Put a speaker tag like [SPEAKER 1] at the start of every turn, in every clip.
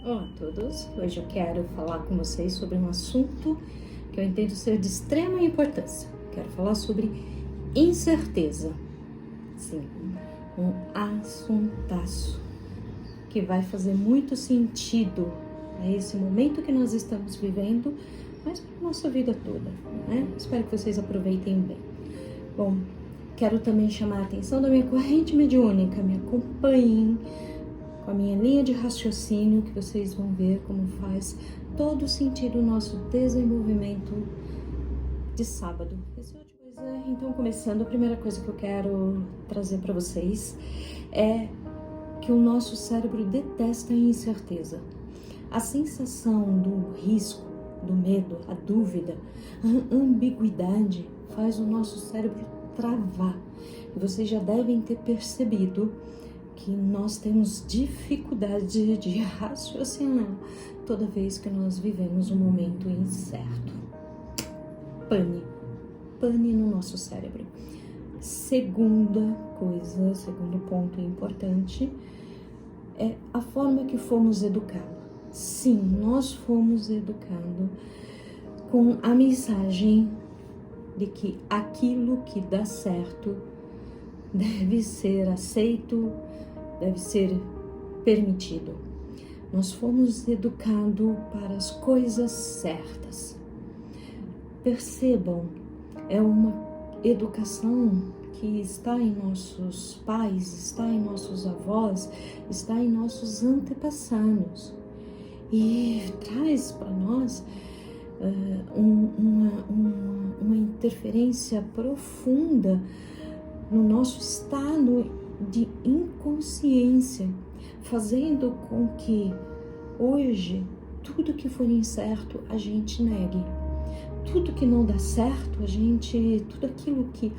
[SPEAKER 1] Olá a todos, hoje eu quero falar com vocês sobre um assunto que eu entendo ser de extrema importância. Quero falar sobre incerteza. Sim, um assuntaço que vai fazer muito sentido a esse momento que nós estamos vivendo, mas para a nossa vida toda, né? Espero que vocês aproveitem bem. Bom, quero também chamar a atenção da minha corrente mediúnica, me acompanhem com a minha linha de raciocínio, que vocês vão ver como faz todo sentido o nosso desenvolvimento de sábado. Então, começando, a primeira coisa que eu quero trazer para vocês é que o nosso cérebro detesta a incerteza. A sensação do risco, do medo, a dúvida, a ambiguidade faz o nosso cérebro travar. E vocês já devem ter percebido que nós temos dificuldade de raciocinar toda vez que nós vivemos um momento incerto. Pane no nosso cérebro. Segunda coisa, segundo ponto importante, é a forma que fomos educados. Sim, nós fomos educados com a mensagem de que aquilo que dá certo deve ser aceito, deve ser permitido. Nós fomos educados para as coisas certas. Percebam, é uma educação que está em nossos pais, está em nossos avós, está em nossos antepassados. E traz para nós uma interferência profunda no nosso estado de inconsciência, fazendo com que hoje tudo que for incerto a gente negue, tudo que não dá certo tudo aquilo que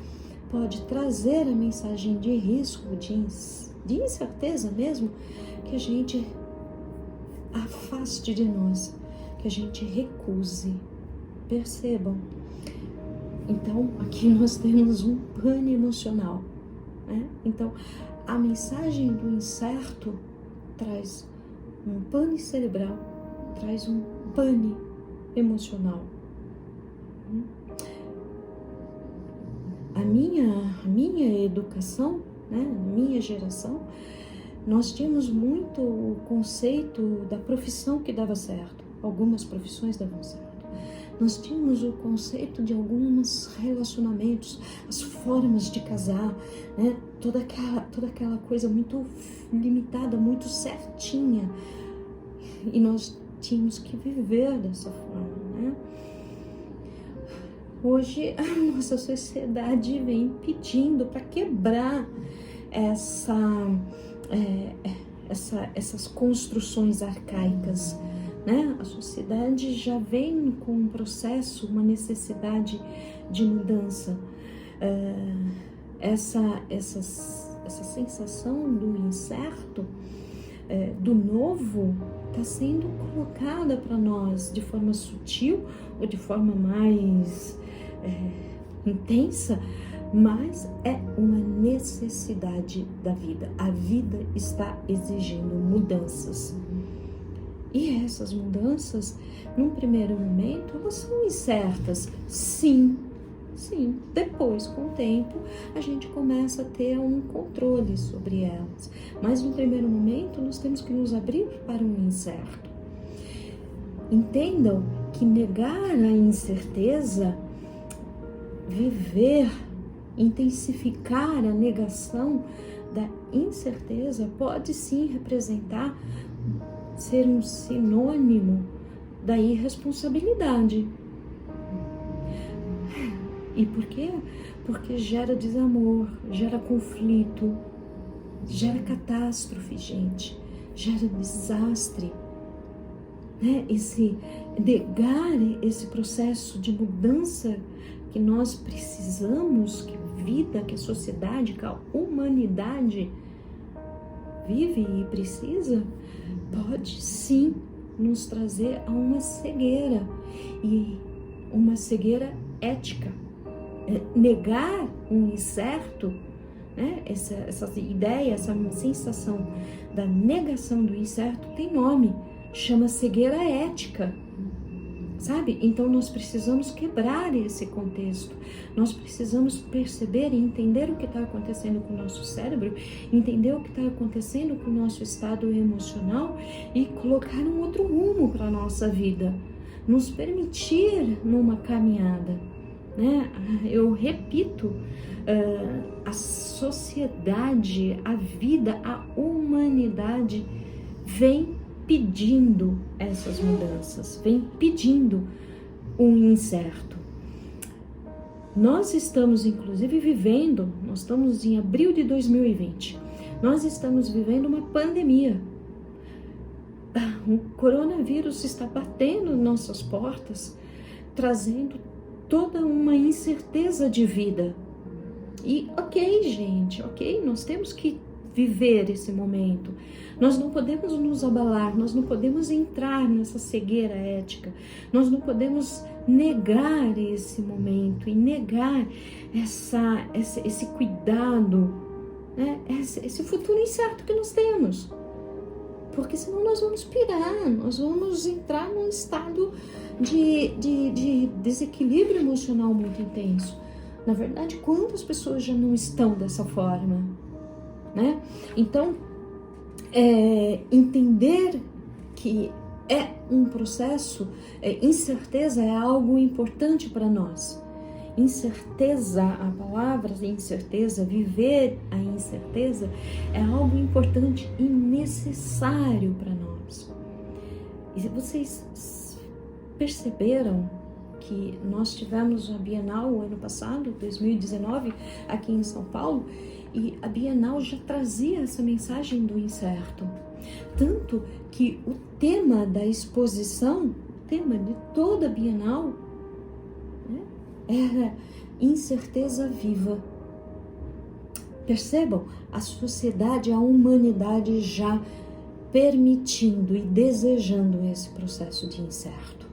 [SPEAKER 1] pode trazer a mensagem de risco, de incerteza mesmo, que a gente afaste de nós, que a gente recuse. Percebam? Então, aqui nós temos um pane emocional, né? Então, a mensagem do incerto traz um pane cerebral, traz um pane emocional. A minha educação, né, a minha geração, nós tínhamos muito o conceito da profissão que dava certo. Algumas profissões davam certo. Nós tínhamos o conceito de alguns relacionamentos, as formas de casar, né? Toda aquela coisa muito limitada, muito certinha. E nós tínhamos que viver dessa forma, né? Hoje a nossa sociedade vem pedindo para quebrar essas construções arcaicas, né? A sociedade já vem com um processo, uma necessidade de mudança. Essa sensação do incerto, do novo, está sendo colocada para nós de forma sutil ou de forma mais intensa, mas é uma necessidade da vida. A vida está exigindo mudanças. E essas mudanças, num primeiro momento, elas são incertas. Sim. Depois, com o tempo, a gente começa a ter um controle sobre elas. Mas, no primeiro momento, nós temos que nos abrir para o incerto. Entendam que negar a incerteza, viver, intensificar a negação da incerteza, pode sim representar ser um sinônimo da irresponsabilidade. E por quê? Porque gera desamor, gera conflito, gera catástrofe, gente, gera desastre, né? Negar esse processo de mudança que nós precisamos, que a sociedade, que a humanidade vive e precisa, pode sim nos trazer a uma cegueira, e uma cegueira ética. Negar o incerto, né? Essa ideia, essa sensação da negação do incerto tem nome. chama cegueira ética, sabe? Então nós precisamos quebrar esse contexto, nós precisamos perceber e entender o que está acontecendo com o nosso cérebro, entender o que está acontecendo com o nosso estado emocional e colocar um outro rumo para a nossa vida, nos permitir numa caminhada, né? Eu repito, a sociedade, a vida, a humanidade vem pedindo essas mudanças, vem pedindo um incerto. Nós estamos inclusive vivendo, nós estamos em abril de 2020, nós estamos vivendo uma pandemia. O coronavírus está batendo em nossas portas, trazendo toda uma incerteza de vida. E ok, gente, ok, nós temos que viver esse momento. Nós não podemos nos abalar, nós não podemos entrar nessa cegueira ética, nós não podemos negar esse momento e negar esse cuidado, né? Esse futuro incerto que nós temos. Porque senão nós vamos pirar, nós vamos entrar num estado de desequilíbrio emocional muito intenso. Na verdade, quantas pessoas já não estão dessa forma, né? Então, entender que é um processo, incerteza é algo importante para nós. Incerteza, a palavra incerteza, viver a incerteza é algo importante e necessário para nós. E vocês perceberam que nós tivemos a Bienal ano passado, 2019, aqui em São Paulo, e a Bienal já trazia essa mensagem do incerto. Tanto que o tema da exposição, o tema de toda a Bienal, né, era incerteza viva. Percebam, a sociedade, a humanidade já permitindo e desejando esse processo de incerto.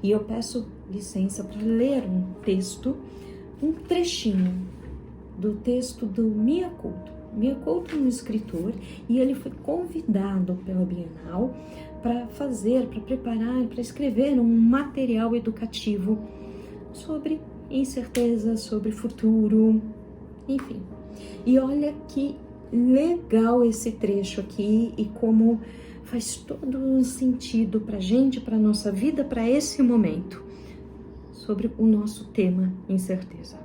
[SPEAKER 1] E eu peço licença para ler um texto, um trechinho do texto do Mia Couto. Mia Couto é um escritor e ele foi convidado pela Bienal para preparar, para escrever um material educativo sobre incerteza, sobre futuro, enfim. E olha que legal esse trecho aqui e como faz todo um sentido para a gente, para a nossa vida, para esse momento, sobre o nosso tema incerteza.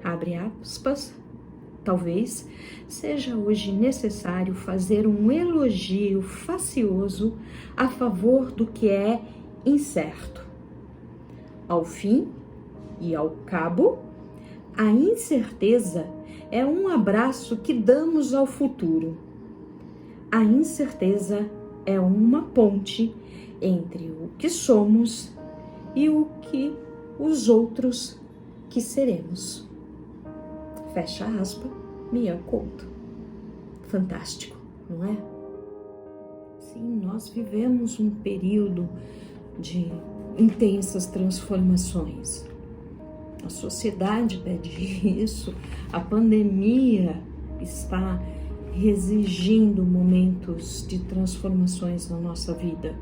[SPEAKER 1] Abre aspas. Talvez seja hoje necessário fazer um elogio facioso a favor do que é incerto. Ao fim e ao cabo, a incerteza é um abraço que damos ao futuro. A incerteza é uma ponte entre o que somos e o que os outros que seremos. Fecha aspas, Mia Couto. Fantástico, não é? Sim, nós vivemos um período de intensas transformações. A sociedade pede isso, a pandemia está exigindo momentos de transformações na nossa vida.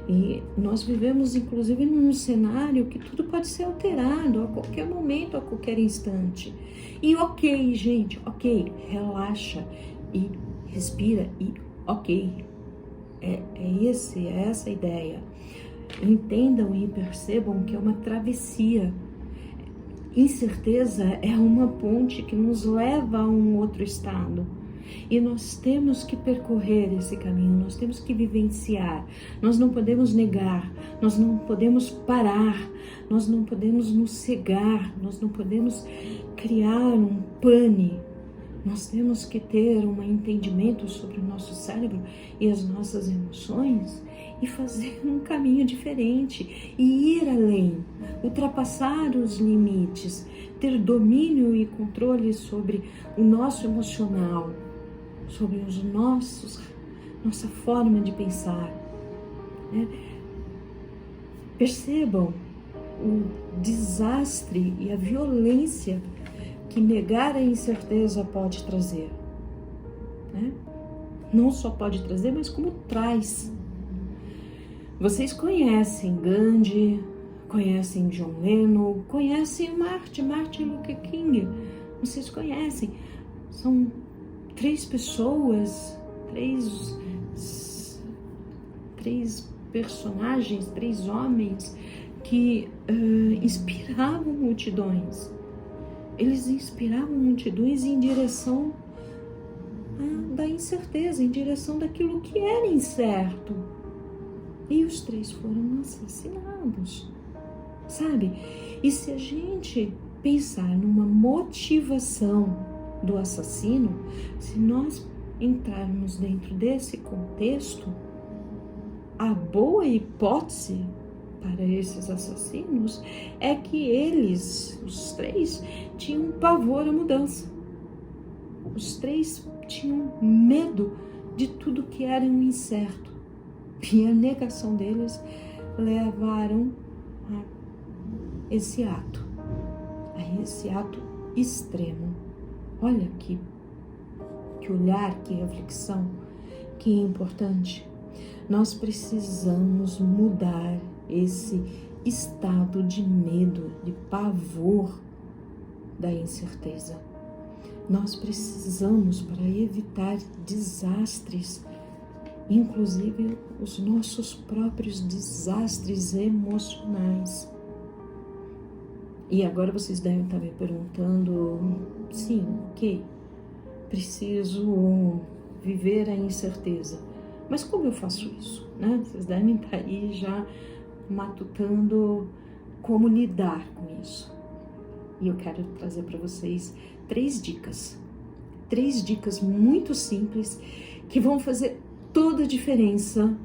[SPEAKER 1] E nós vivemos, inclusive, num cenário que tudo pode ser alterado a qualquer momento, a qualquer instante. E ok, gente, ok, relaxa e respira e ok. É essa a ideia. Entendam e percebam que é uma travessia. Incerteza é uma ponte que nos leva a um outro estado. E nós temos que percorrer esse caminho, nós temos que vivenciar, nós não podemos negar, nós não podemos parar, nós não podemos nos cegar, nós não podemos criar um pane. Nós temos que ter um entendimento sobre o nosso cérebro e as nossas emoções e fazer um caminho diferente e ir além, ultrapassar os limites, ter domínio e controle sobre o nosso emocional, sobre nossa forma de pensar, né? Percebam o desastre e a violência que negar a incerteza pode trazer, né?
[SPEAKER 2] não só pode trazer, mas como traz. Vocês conhecem Gandhi, conhecem John Lennon, conhecem Martin Luther King. Vocês conhecem. São 3 pessoas, 3 personagens, 3 homens que inspiravam multidões. Eles inspiravam multidões em direção da incerteza, em direção daquilo que era incerto. E os 3 foram assassinados, sabe? E se a gente pensar numa motivação do assassino, se nós entrarmos dentro desse contexto, a boa hipótese para esses assassinos é que eles, os 3, tinham pavor à mudança. Os 3 tinham medo de tudo que era um incerto. E a negação deles levaram a esse ato extremo. Olha que olhar, que reflexão, que importante. Nós precisamos mudar esse estado de medo, de pavor da incerteza. Nós precisamos, para evitar desastres, inclusive os nossos próprios desastres emocionais. E agora vocês devem estar me perguntando, sim, ok, preciso viver a incerteza. Mas como eu faço isso, né? Vocês devem estar aí já matutando como lidar com isso. E eu quero trazer para vocês 3 dicas. 3 dicas muito simples que vão fazer toda a diferença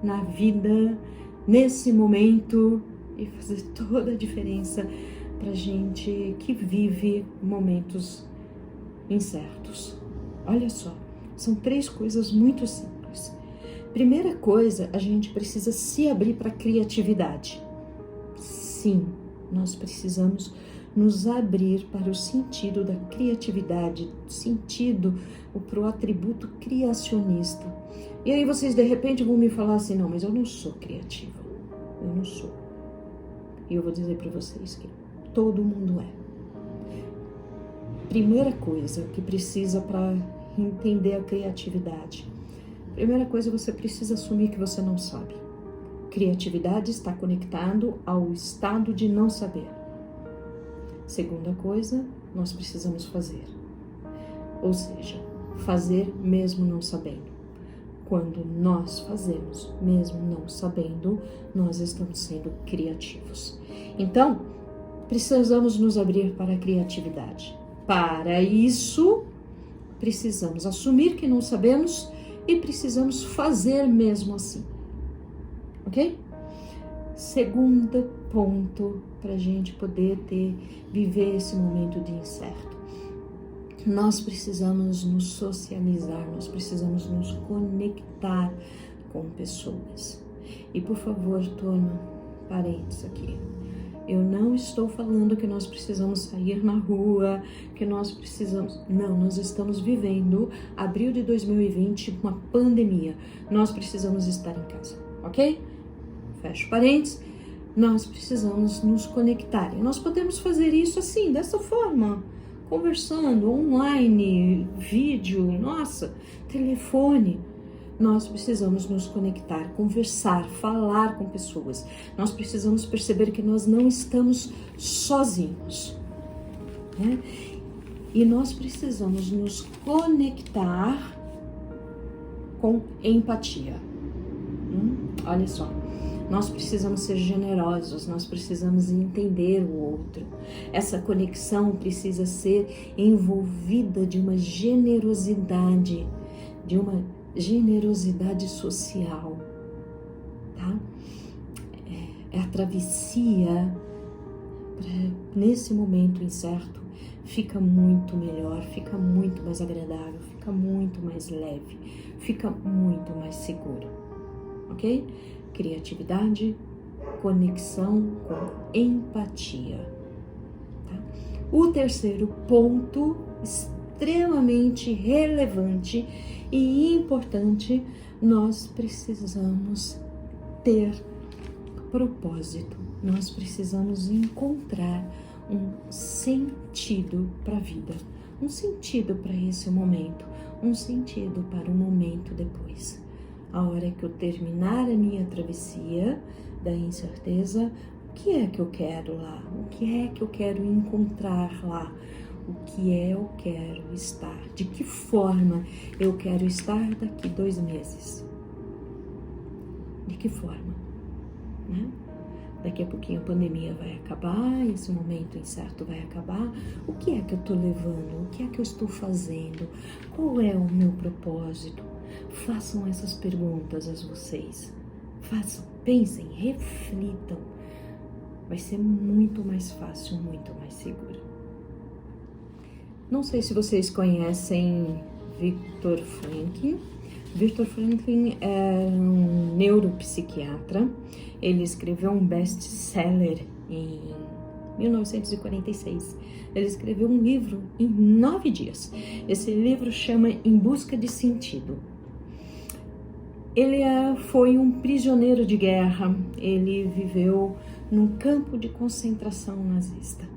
[SPEAKER 2] na vida, nesse momento, e fazer toda a diferença pra gente que vive momentos incertos. Olha só, são 3 coisas muito simples. Primeira coisa, a gente precisa se abrir para a criatividade. Sim, nós precisamos nos abrir para o sentido da criatividade, sentido para o atributo criacionista. E aí vocês de repente vão me falar assim, não, mas eu não sou criativa, eu não sou. E eu vou dizer para vocês que todo mundo é. Primeira coisa que precisa para entender a criatividade. Primeira coisa, você precisa assumir que você não sabe. Criatividade está conectado ao estado de não saber. Segunda coisa, nós precisamos fazer. Ou seja, fazer mesmo não sabendo. Quando nós fazemos mesmo não sabendo, nós estamos sendo criativos. Então, precisamos nos abrir para a criatividade. Para isso, precisamos assumir que não sabemos e precisamos fazer mesmo assim. Ok? Segundo ponto para a gente poder viver esse momento de incerto. Nós precisamos nos socializar, nós precisamos nos conectar com pessoas. E por favor, turma, parênteses aqui. Eu não estou falando que nós precisamos sair na rua, que nós precisamos... Não, nós estamos vivendo abril de 2020, uma pandemia. Nós precisamos estar em casa, ok? Fecho parênteses. Nós precisamos nos conectar. E nós podemos fazer isso assim, dessa forma. Conversando, online, vídeo, nossa, telefone. Nós precisamos nos conectar, conversar, falar com pessoas. Nós precisamos perceber que nós não estamos sozinhos, né? E nós precisamos nos conectar com empatia. Olha só, nós precisamos ser generosos, nós precisamos entender o outro. Essa conexão precisa ser envolvida de uma generosidade, social, tá? É a travessia nesse momento incerto fica muito melhor, fica muito mais agradável, fica muito mais leve, fica muito mais seguro, ok? Criatividade, conexão com empatia, tá? O terceiro ponto extremamente relevante e importante, nós precisamos ter propósito. Nós precisamos encontrar um sentido para a vida, um sentido para esse momento, um sentido para o momento depois. A hora que eu terminar a minha travessia da incerteza, o que é que eu quero lá? O que é que eu quero encontrar lá? O que é eu quero estar? De que forma eu quero estar daqui 2 meses? De que forma? Né? Daqui a pouquinho a pandemia vai acabar, esse momento incerto vai acabar. O que é que eu estou levando? O que é que eu estou fazendo? Qual é o meu propósito? Façam essas perguntas a vocês. Façam, pensem, reflitam. Vai ser muito mais fácil, muito mais seguro. Não sei se vocês conhecem Viktor Frankl. Viktor Frankl é um neuropsiquiatra. Ele escreveu um best-seller em 1946. Ele escreveu um livro em 9 dias. Esse livro chama Em Busca de Sentido. Ele foi um prisioneiro de guerra. Ele viveu num campo de concentração nazista.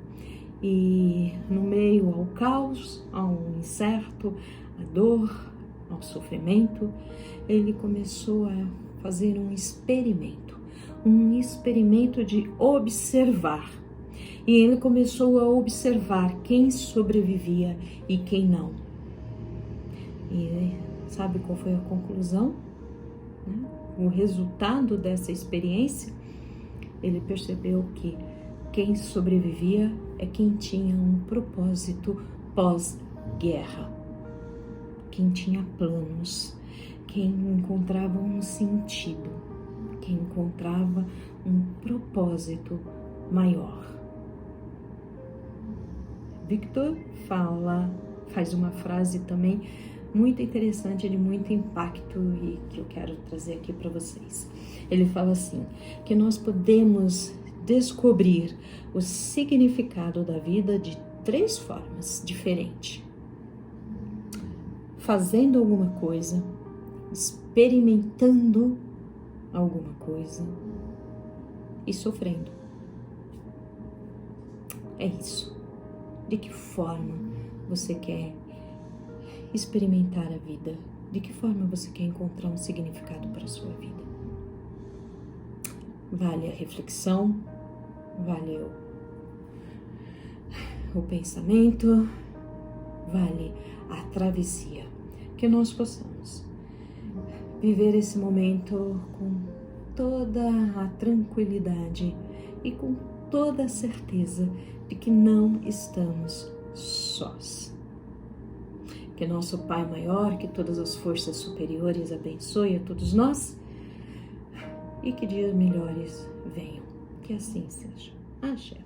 [SPEAKER 2] E no meio ao caos, ao incerto, à dor, ao sofrimento, ele começou a fazer um experimento de observar. E ele começou a observar quem sobrevivia e quem não. E sabe qual foi a conclusão? O resultado dessa experiência? Ele percebeu que quem sobrevivia é quem tinha um propósito pós-guerra. Quem tinha planos, quem encontrava um sentido, quem encontrava um propósito maior. Viktor faz uma frase também muito interessante, de muito impacto e que eu quero trazer aqui para vocês. Ele fala assim, que nós podemos descobrir o significado da vida de 3 formas diferentes. Fazendo alguma coisa, experimentando alguma coisa e sofrendo. É isso. De que forma você quer experimentar a vida? De que forma você quer encontrar um significado para a sua vida? Vale a reflexão, vale o pensamento, vale a travessia. Que nós possamos viver esse momento com toda a tranquilidade e com toda a certeza de que não estamos sós. Que nosso Pai maior, que todas as forças superiores abençoe a todos nós e que dias melhores venham. Que assim seja. Axé.